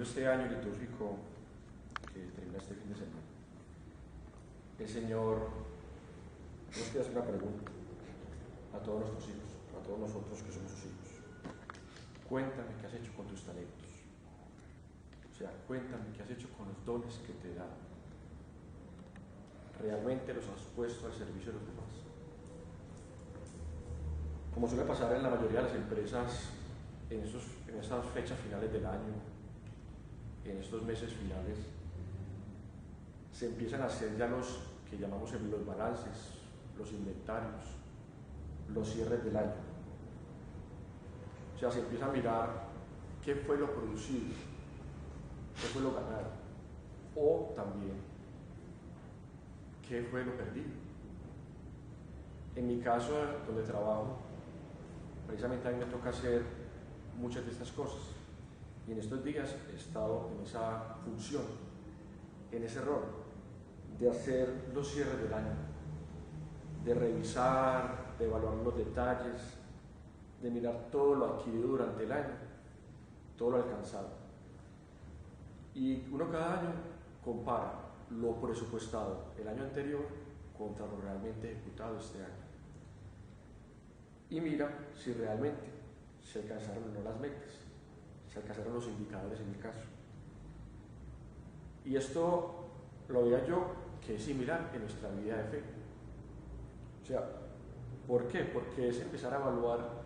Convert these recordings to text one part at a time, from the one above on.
Concluyendo este año litúrgico que termina este fin de semana, el Señor nos quiere hacer una pregunta a todos nuestros hijos, a todos nosotros que somos sus hijos. Cuéntame qué has hecho con tus talentos. O sea, cuéntame qué has hecho con los dones que te he dado. ¿Realmente los has puesto al servicio de los demás? Como suele pasar en la mayoría de las empresas, en estas fechas finales del año, en estos meses finales, se empiezan a hacer ya los que llamamos los balances, los inventarios, los cierres del año. O sea, se empieza a mirar qué fue lo producido, qué fue lo ganado, o también qué fue lo perdido. En mi caso, donde trabajo, precisamente a mí me toca hacer muchas de estas cosas. Y en estos días he estado en esa función, en ese rol, de hacer los cierres del año, de revisar, de evaluar los detalles, de mirar todo lo adquirido durante el año, todo lo alcanzado. Y uno cada año compara lo presupuestado el año anterior contra lo realmente ejecutado este año. Y mira si realmente se alcanzaron o no las metas, se alcanzaron los indicadores en mi caso. Y esto lo veía yo que es similar en nuestra vida de fe. O sea, ¿por qué? Porque es empezar a evaluar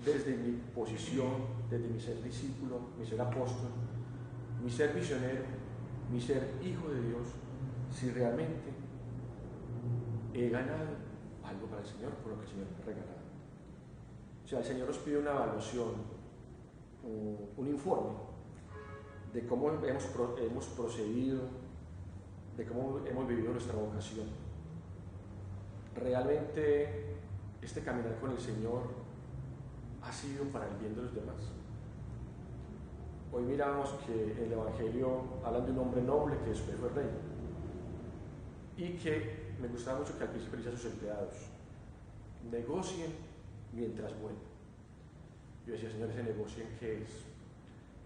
desde mi posición, desde mi ser discípulo, mi ser apóstol, mi ser misionero, mi ser hijo de Dios, si realmente he ganado algo para el Señor por lo que el Señor me ha regalado. O sea, el Señor nos pide una evaluación, un informe de cómo hemos procedido, de cómo hemos vivido nuestra vocación. Realmente este caminar con el Señor ha sido para el bien de los demás. Hoy miramos que en el Evangelio hablan de un hombre noble que después fue rey y que me gustaba mucho que al principio dice a sus empleados: negocien mientras bueno. Yo decía: Señor, ¿ese negocien qué es?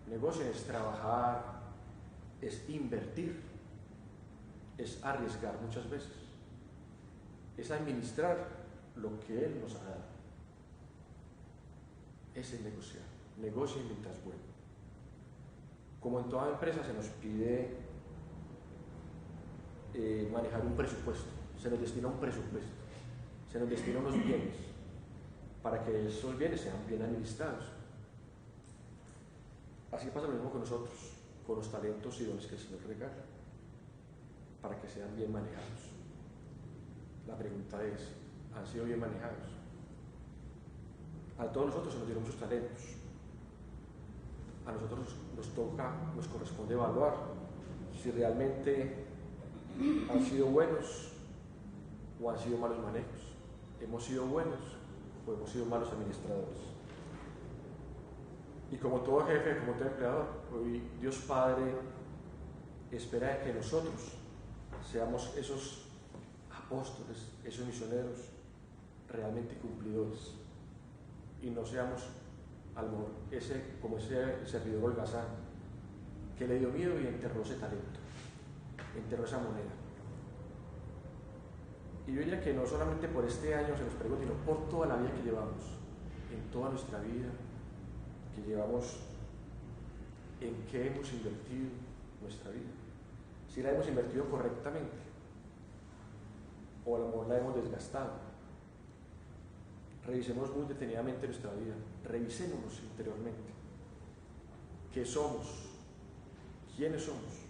Negocien es trabajar, es invertir, es arriesgar muchas veces, es administrar lo que Él nos ha dado. Ese es negociar, negocien mientras bueno. Como en toda empresa se nos pide manejar un presupuesto, se nos destina un presupuesto, se nos destina unos bienes, para que esos bienes sean bien administrados. Así pasa lo mismo con nosotros, con los talentos y dones que el Señor regala, para que sean bien manejados. La pregunta es: ¿han sido bien manejados? A todos nosotros se nos dieron muchos talentos. A nosotros nos corresponde evaluar si realmente han sido buenos o han sido malos manejos. ¿Hemos sido buenos o hemos sido malos administradores? Y como todo jefe, como todo empleador, hoy Dios Padre espera que nosotros seamos esos apóstoles, esos misioneros realmente cumplidores, y no seamos como ese servidor holgazán que le dio miedo y enterró ese talento, enterró esa moneda. Y yo diría que no solamente por este año se nos pregunta, sino por toda la vida que llevamos, en toda nuestra vida que llevamos, en qué hemos invertido nuestra vida, si la hemos invertido correctamente o a lo mejor la hemos desgastado. Revisemos muy detenidamente nuestra vida, revisémonos interiormente. ¿Qué somos? ¿Quiénes somos?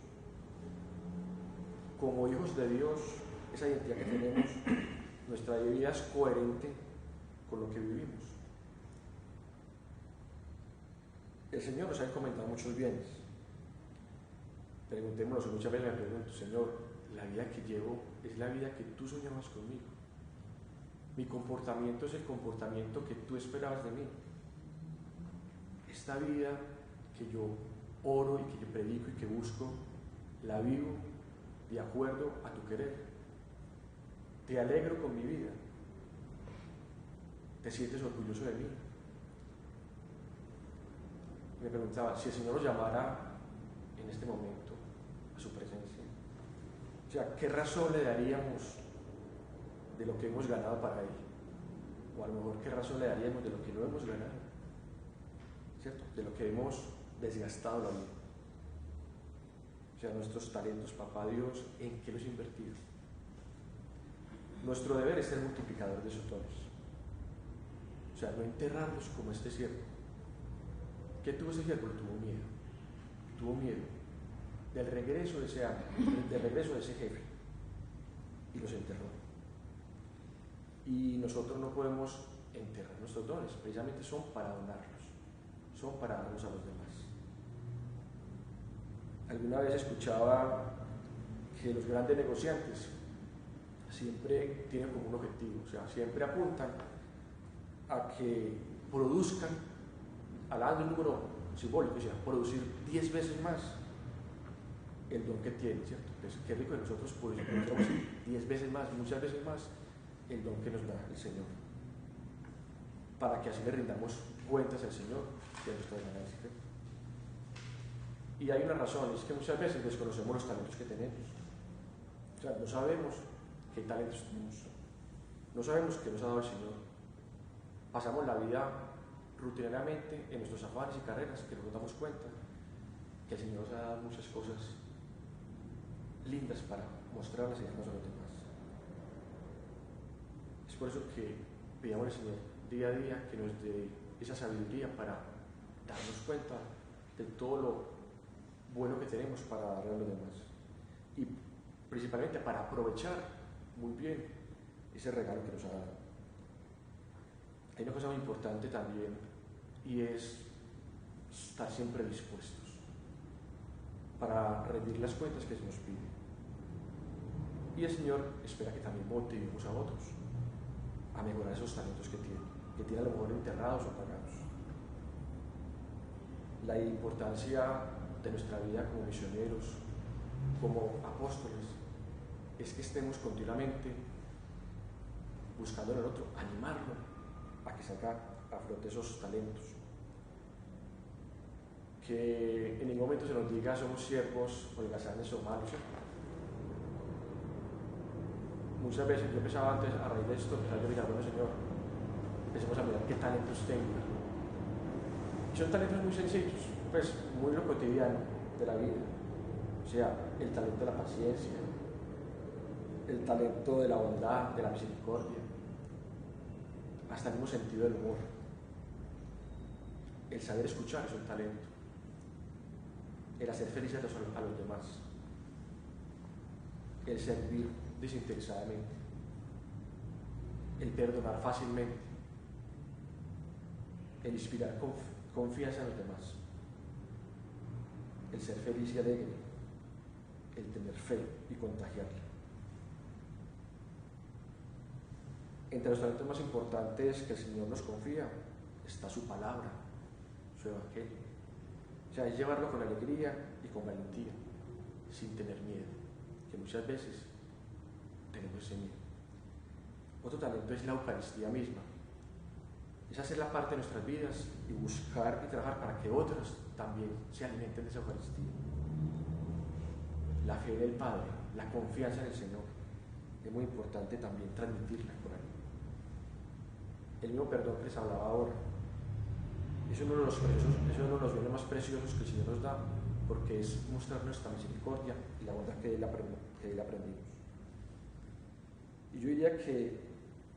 Como hijos de Dios, esa identidad que tenemos, nuestra vida es coherente con lo que vivimos. El Señor nos ha encomendado muchos bienes. Preguntémonos, muchas veces me pregunto: Señor, ¿la vida que llevo es la vida que tú soñabas conmigo? Mi comportamiento es el comportamiento que tú esperabas de mí. Esta vida que yo oro y que yo predico y que busco, la vivo de acuerdo a tu querer. Te alegro con mi vida. Te sientes orgulloso de mí. Me preguntaba: si el Señor nos llamara en este momento a su presencia? O sea, ¿qué razón le daríamos de lo que hemos ganado para Él? O a lo mejor, ¿qué razón le daríamos de lo que no hemos ganado? ¿Cierto? De lo que hemos desgastado la vida. O sea, nuestros talentos, papá Dios, ¿en qué los he invertido? Nuestro deber es ser multiplicador de esos dones. O sea, no enterrarlos como este siervo. ¿Qué tuvo ese siervo? Tuvo miedo. Tuvo miedo del regreso de ese amo, del regreso de ese jefe. Y los enterró. Y nosotros no podemos enterrar nuestros dones, precisamente son para donarlos, son para darlos a los demás. Alguna vez escuchaba que los grandes negociantes siempre tienen como un objetivo, o sea, siempre apuntan a que produzcan, hablando de un número simbólico, o sea, producir 10 veces más el don que tienen, ¿cierto? Pues, qué rico de nosotros producimos 10 veces más, muchas veces más el don que nos da el Señor, para que así le rindamos cuentas al Señor de nuestras ganancias. Y hay una razón, es que muchas veces desconocemos los talentos que tenemos. O sea, no sabemos qué talentos tenemos, no sabemos qué nos ha dado el Señor. Pasamos la vida rutinariamente en nuestros afanes y carreras que no nos damos cuenta que el Señor nos ha dado muchas cosas lindas para mostrarlas y darnos a los demás. Es por eso que pidamos al Señor día a día que nos dé esa sabiduría para darnos cuenta de todo lo bueno que tenemos para darle a los demás y principalmente para aprovechar muy bien ese regalo que nos ha dado. Hay una cosa muy importante también y es estar siempre dispuestos para rendir las cuentas que se nos pide. Y el Señor espera que también motivemos a otros a mejorar esos talentos que tienen a lo mejor enterrados o apagados. La importancia de nuestra vida como misioneros, como apóstoles, es que estemos continuamente buscando en el otro, animarlo a que saca a flote esos talentos. Que en ningún momento se nos diga somos siervos holgazanes o malos. Muchas veces yo pensaba antes, a raíz de esto, empezaba yo a mirar, bueno Señor, empecemos a mirar qué talentos tengo. Y son talentos muy sencillos, pues muy lo cotidiano de la vida. O sea, el talento de la paciencia, el talento de la bondad, de la misericordia, hasta el mismo sentido del humor. El saber escuchar es un talento. El hacer felices a los demás. El servir desinteresadamente. El perdonar fácilmente. El inspirar confianza en los demás. El ser feliz y alegre. El tener fe y contagiarla. Entre los talentos más importantes que el Señor nos confía está su palabra, su evangelio. O sea, es llevarlo con alegría y con valentía, sin tener miedo, que muchas veces tenemos ese miedo. Otro talento es la Eucaristía misma. Es hacer la parte de nuestras vidas y buscar y trabajar para que otros también se alimenten de esa Eucaristía. La fe en el Padre, la confianza en el Señor, es muy importante también transmitirla por ahí. El mismo perdón que les hablaba ahora, es uno de los bienes más preciosos que el Señor nos da, porque es mostrar nuestra misericordia y la bondad que Él aprendimos. Y yo diría que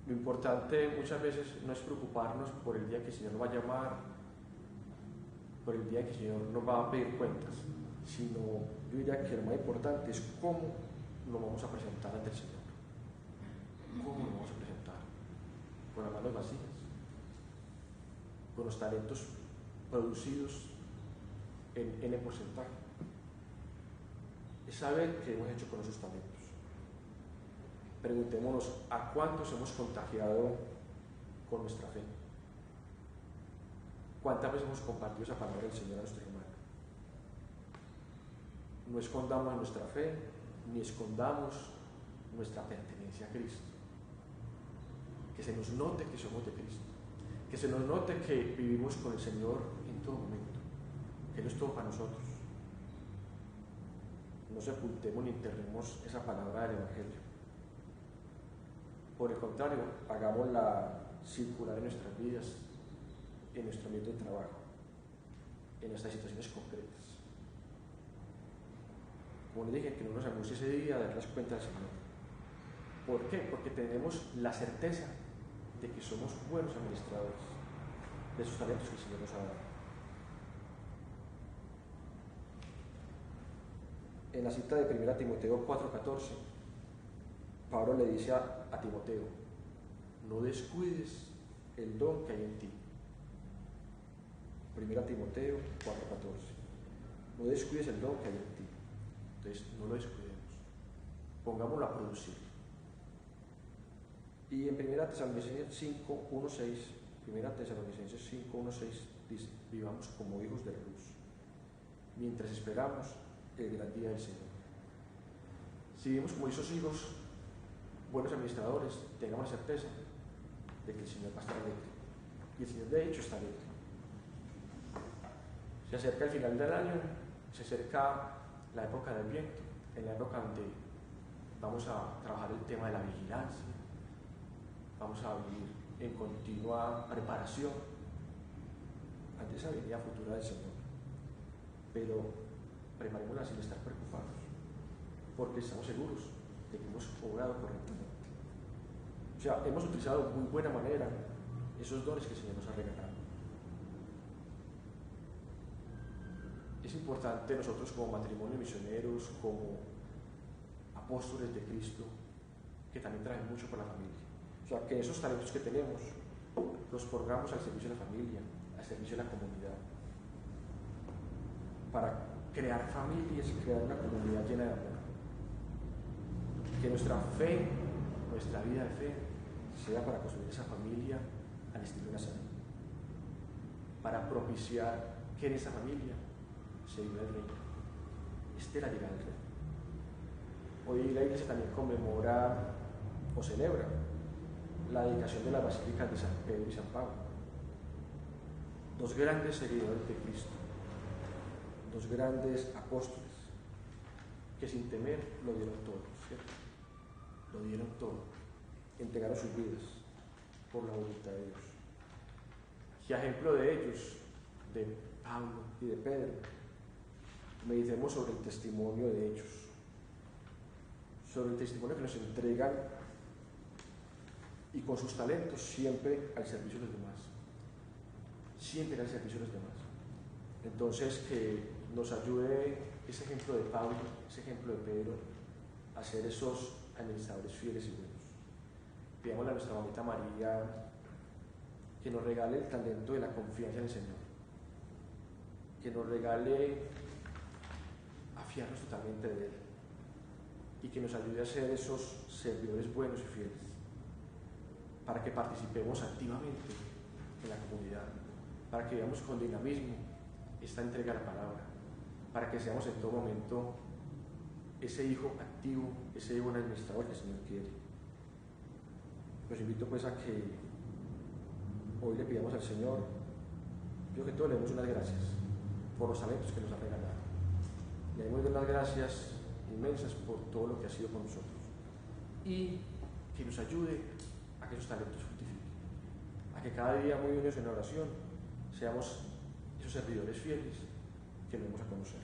lo importante muchas veces no es preocuparnos por el día que el Señor nos va a llamar, por el día que el Señor nos va a pedir cuentas, sino yo diría que lo más importante es cómo nos vamos a presentar ante el Señor. ¿Cómo nos vamos a presentar? Con las manos vacías, con los talentos producidos en N porcentaje. Es saber qué hemos hecho con esos talentos. Preguntémonos a cuántos hemos contagiado con nuestra fe. ¿Cuántas veces hemos compartido esa palabra del Señor a nuestro hermano? No escondamos nuestra fe, ni escondamos nuestra pertenencia a Cristo. Que se nos note que somos de Cristo, que se nos note que vivimos con el Señor en todo momento, que Él es todo para nosotros. no sepultemos ni enterremos esa palabra del Evangelio. Por el contrario, hagámosla circular en nuestras vidas, en nuestro ambiente de trabajo, en nuestras situaciones concretas. Como les dije, que no nos angustie ese día de dar las cuentas al Señor. ¿Por qué? Porque tenemos la certeza de que somos buenos administradores de esos talentos que el Señor nos ha dado. En la cita de 1 Timoteo 4:14, Pablo le dice a Timoteo: no descuides el don que hay en ti. 1 Timoteo 4:14, no descuides el don que hay en ti. Entonces no lo descuidemos, pongámoslo a producir. Y en 1 Tesalonicenses 5:1-6 dice: vivamos como hijos de la luz, mientras esperamos el gran día del Señor. Si vivimos como esos hijos, buenos administradores, tengamos la certeza de que el Señor va a estar alegre. Y el Señor de hecho está alegre. Se acerca el final del año, se acerca la época del viento, en la época donde vamos a trabajar el tema de la vigilancia, vamos a vivir en continua preparación ante esa venida futura del Señor. Pero preparémonos sin estar preocupados, porque estamos seguros de que hemos obrado correctamente. O sea, hemos utilizado de muy buena manera esos dones que el Señor nos ha regalado. Es importante nosotros como matrimonio misioneros, como apóstoles de Cristo, que también traen mucho por la familia. O sea, que esos talentos que tenemos los pongamos al servicio de la familia, al servicio de la comunidad, para crear familias, crear una comunidad llena de amor. Que nuestra fe, nuestra vida de fe, sea para construir esa familia al estilo de Nazaret, para propiciar que en esa familia se viva el reino, esté la llegada del reino. Hoy la iglesia también conmemora o celebra la dedicación de las basílicas de San Pedro y San Pablo, dos grandes seguidores de Cristo, dos grandes apóstoles que sin temer lo dieron todo, ¿cierto? Lo dieron todo, entregaron sus vidas por la voluntad de Dios. Y a ejemplo de ellos, de Pablo y de Pedro, meditemos sobre el testimonio de ellos, sobre el testimonio que nos entregan y con sus talentos siempre al servicio de los demás, siempre al servicio de los demás. Entonces, que nos ayude ese ejemplo de Pablo, ese ejemplo de Pedro, a ser esos administradores fieles y buenos. Pidámosle a nuestra mamita María que nos regale el talento de la confianza en el Señor, que nos regale a fiarnos totalmente de Él y que nos ayude a ser esos servidores buenos y fieles, para que participemos activamente en la comunidad, para que veamos con dinamismo esta entrega a la palabra, para que seamos en todo momento ese hijo activo, ese buen administrador que el Señor quiere. Los invito pues a que hoy le pidamos al Señor, yo que todo le demos unas gracias por los talentos que nos ha regalado. Le damos unas gracias inmensas por todo lo que ha sido con nosotros y que nos ayude a que esos talentos fructifiquen, a que cada día muy unidos en oración seamos esos servidores fieles que lo vamos a conocer.